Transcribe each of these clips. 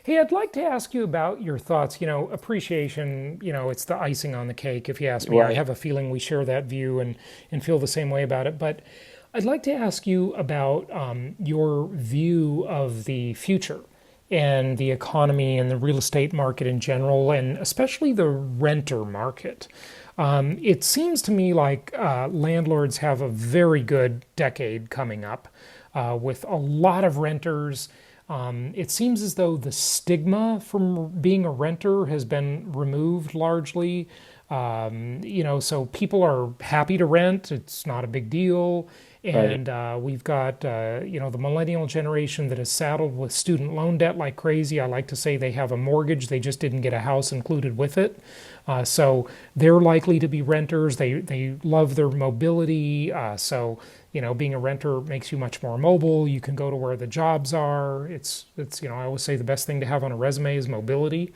Hey, I'd like to ask you about your thoughts. Appreciation, it's the icing on the cake, if you ask me. I Right. have a feeling we share that view and feel the same way about it. But I'd like to ask you about your view of the future and the economy and the real estate market in general, and especially the renter market. It seems to me like landlords have a very good decade coming up with a lot of renters. It seems as though the stigma from being a renter has been removed largely. So people are happy to rent. It's not a big deal. Right. And we've got, the millennial generation that is saddled with student loan debt like crazy. I like to say they have a mortgage, they just didn't get a house included with it. So they're likely to be renters. They love their mobility. Being a renter makes you much more mobile. You can go to where the jobs are. I always say the best thing to have on a resume is mobility.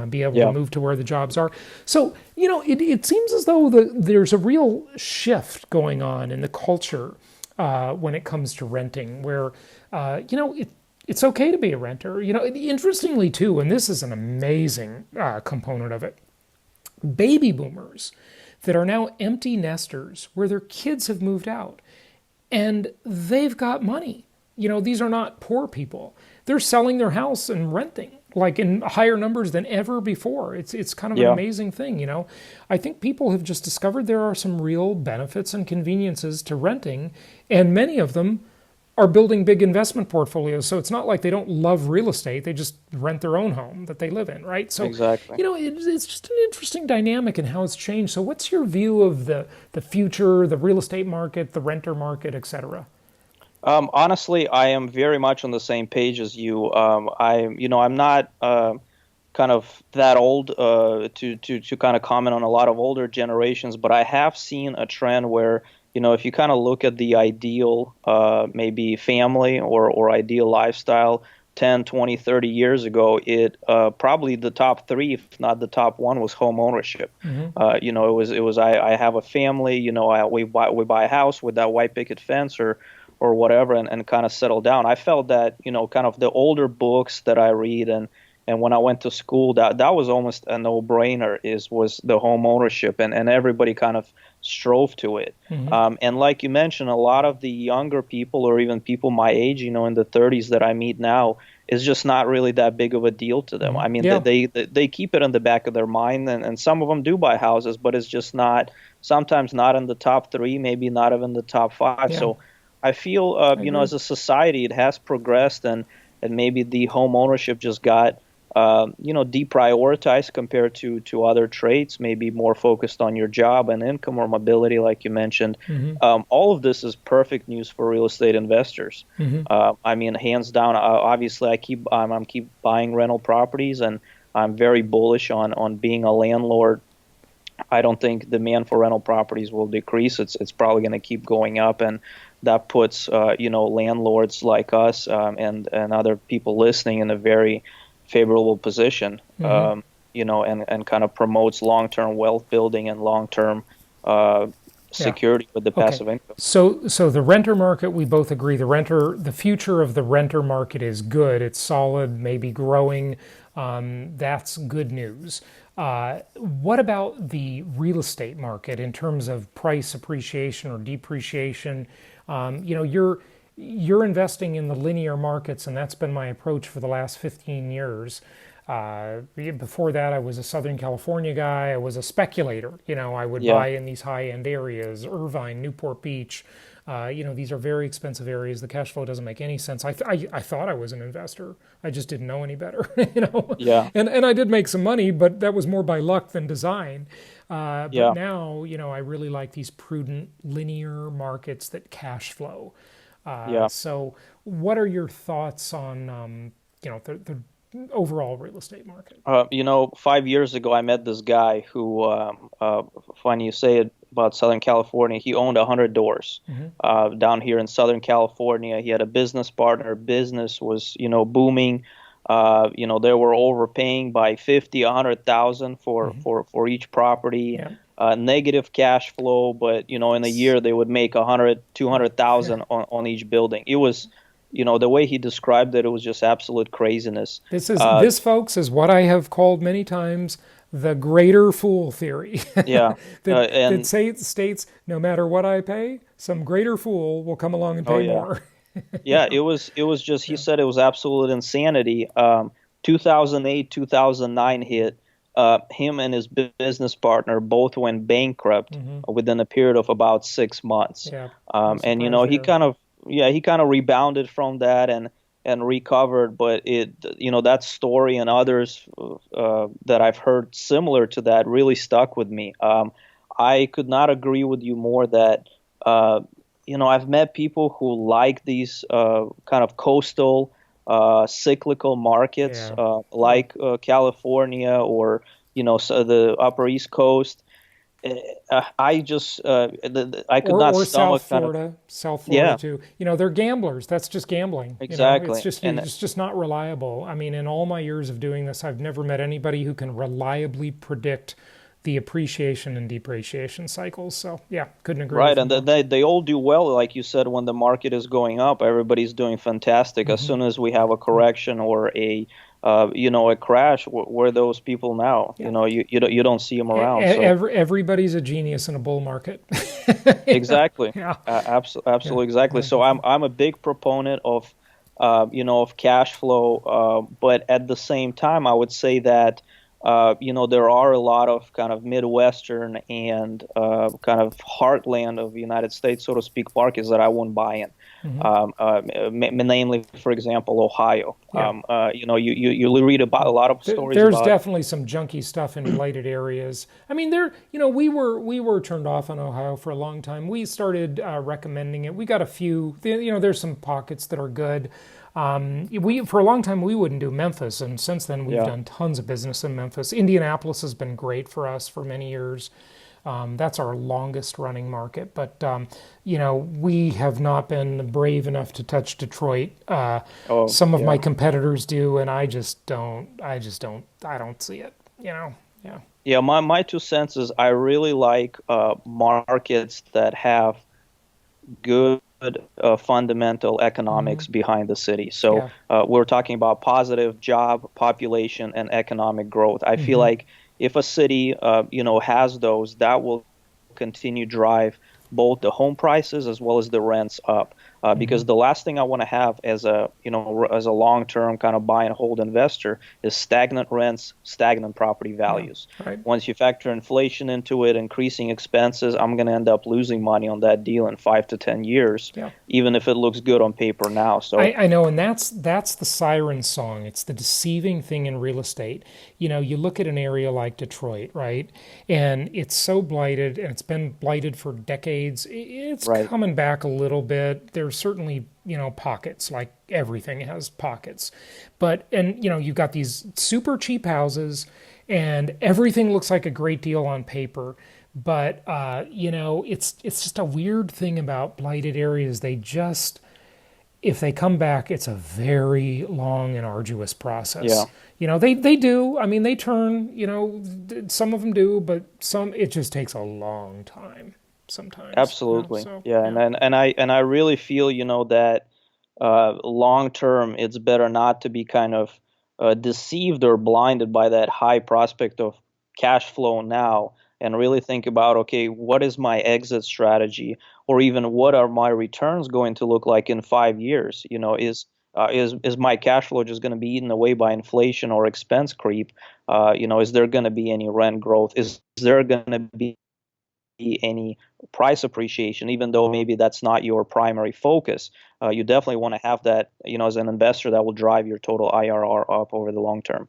Be able to Yeah. move to where the jobs are. So, it seems as though there's a real shift going on in the culture when it comes to renting, where, it's okay to be a renter. Interestingly, too, and this is an amazing component of it, baby boomers that are now empty nesters where their kids have moved out and they've got money. These are not poor people. They're selling their house and renting like in higher numbers than ever before. It's kind of an Yeah. amazing thing. I think people have just discovered there are some real benefits and conveniences to renting, and many of them are building big investment portfolios. So it's not like they don't love real estate. They just rent their own home that they live in, right? So, Exactly. it's just an interesting dynamic in how it's changed. So what's your view of the future, the real estate market, the renter market, et cetera? Honestly, I am very much on the same page as you. I'm not kind of that old to kind of comment on a lot of older generations, but I have seen a trend where, if you kind of look at the ideal maybe family or ideal lifestyle 10, 20, 30 years ago, it probably the top three, if not the top one, was home ownership. Hmm. It was I have a family, we buy a house with that white picket fence or whatever, and kind of settle down. I felt that, kind of the older books that I read, and when I went to school, that was almost a no-brainer, was the home ownership, and everybody kind of strove to it. Hmm. And like you mentioned, a lot of the younger people, or even people my age, in the 30s that I meet now, is just not really that big of a deal to them. Hmm. I mean, Yeah, they keep it in the back of their mind, and some of them do buy houses, but it's just not, sometimes not in the top three, maybe not even the top five. yeah, So I feel, I agree. as a society, it has progressed, and maybe the home ownership just got, deprioritized compared to other traits, maybe more focused on your job and income or mobility, like you mentioned. Hmm. All of this is perfect news for real estate investors. Hmm. I mean, hands down. Obviously, I'm keep buying rental properties, and I'm very bullish on being a landlord. I don't think demand for rental properties will decrease. It's probably going to keep going up, and that puts landlords like us, and other people listening in a very favorable position. Hmm. And kind of promotes long-term wealth building and long-term uh, Yeah. security with the Okay. passive income. So the renter market, we both agree the future of the renter market is good. It's solid, maybe growing. That's good news. What about the real estate market in terms of price appreciation or depreciation? You're investing in the linear markets, and that's been my approach for the last 15 years. Before that, I was a Southern California guy. I was a speculator. I would Yeah, buy in these high-end areas, Irvine, Newport Beach. These are very expensive areas. The cash flow doesn't make any sense. I thought I was an investor. I just didn't know any better. yeah, And I did make some money, but that was more by luck than design. But yeah. now, I really like these prudent linear markets that cash flow. Yeah. So, what are your thoughts on the overall real estate market? 5 years ago, I met this guy who, funny you say it about Southern California, he owned 100 doors Hmm. down here in Southern California. He had a business partner. Business was, booming. They were overpaying by 50, 100,000 for, Hmm. for, for each property. Yeah. Negative cash flow, but, in a year they would make 100, Yeah. 200,000 on each building. the way he described it, it was just absolute craziness. This, folks, is what I have called many times the greater fool theory. Yeah, that and states no matter what I pay, some greater fool will come along and oh pay yeah, more. yeah, it was just he said it was absolute insanity. 2008, 2009 hit. Him and his business partner both went bankrupt within a period of about 6 months. Yeah, I'm And surprised he there. kind of rebounded from that and recovered. But that story and others that I've heard similar to that really stuck with me. I could not agree with you more that uh, I've met people who like these kind of coastal cyclical markets Yeah, yeah. like California or so the Upper East Coast. I just I could not Or stomach kind of South Florida yeah, too. They're gamblers. That's just gambling. exactly. And It's just not reliable. I mean, in all my years of doing this, I've never met anybody who can reliably predict the appreciation and depreciation cycles. So yeah, couldn't agree right, with you and more. they all do well, like you said, when the market is going up, everybody's doing fantastic. As Hmm. soon as we have a correction or a crash, where are those people now? Yeah, You don't see them around. So everybody's a genius in a bull market. Yeah, exactly, yeah, yeah, absolutely, exactly. yeah. So I'm a big proponent of cash flow, but at the same time, I would say that there are a lot of kind of Midwestern and kind of heartland of the United States, so to speak, markets that I wouldn't buy in. Hmm. Namely, for example, Ohio. Yeah. You read about a lot of stories There's about. definitely some junky stuff in blighted areas. I mean, we were turned off on Ohio for a long time. We started recommending it. We got a few. There's some pockets that are good. We for a long time we wouldn't do Memphis, and since then we've Yeah. done tons of business in Memphis. Indianapolis has been great for us for many years. That's our longest running market, but we have not been brave enough to touch Detroit. Oh, Some of my yeah. competitors do, and I just don't. I don't see it. Yeah. Yeah, my 2 cents is I really like markets that have good fundamental Hmm. economics behind the city. So Yeah. we're talking about positive job, population, and economic growth. I feel Hmm. like if a city, has those, that will continue drive both the home prices as well as the rents up. Because Hmm. the last thing I want to have as a long-term kind of buy and hold investor is stagnant rents, stagnant property Yeah. values. Right. Once you factor inflation into it, increasing expenses, I'm going to end up losing money on that deal in 5 to 10 years, Yeah. even if it looks good on paper now. So, I know, and that's the siren song. It's the deceiving thing in real estate. You look at an area like Detroit, right? And it's so blighted, and it's been blighted for decades. It's right. coming back a little bit. There's certainly, pockets, like everything has pockets. And you've got these super cheap houses, and everything looks like a great deal on paper. But it's just a weird thing about blighted areas. They just if they come back, it's a very long and arduous Yeah, process. They do. I mean, they turn. Some of them do, but some it just takes a long time sometimes. absolutely. So Yeah, and yeah, and I really feel, that long term, it's better not to be kind of deceived or blinded by that high prospect of cash flow now, and really think about, okay, what is my exit strategy, or even what are my returns going to look like in 5 years? Is my cash flow just going to be eaten away by inflation or expense creep? Is there going to be any rent growth? Is there going to be any price appreciation, even though maybe that's not your primary focus? You definitely want to have that, as an investor, that will drive your total IRR up over the long term.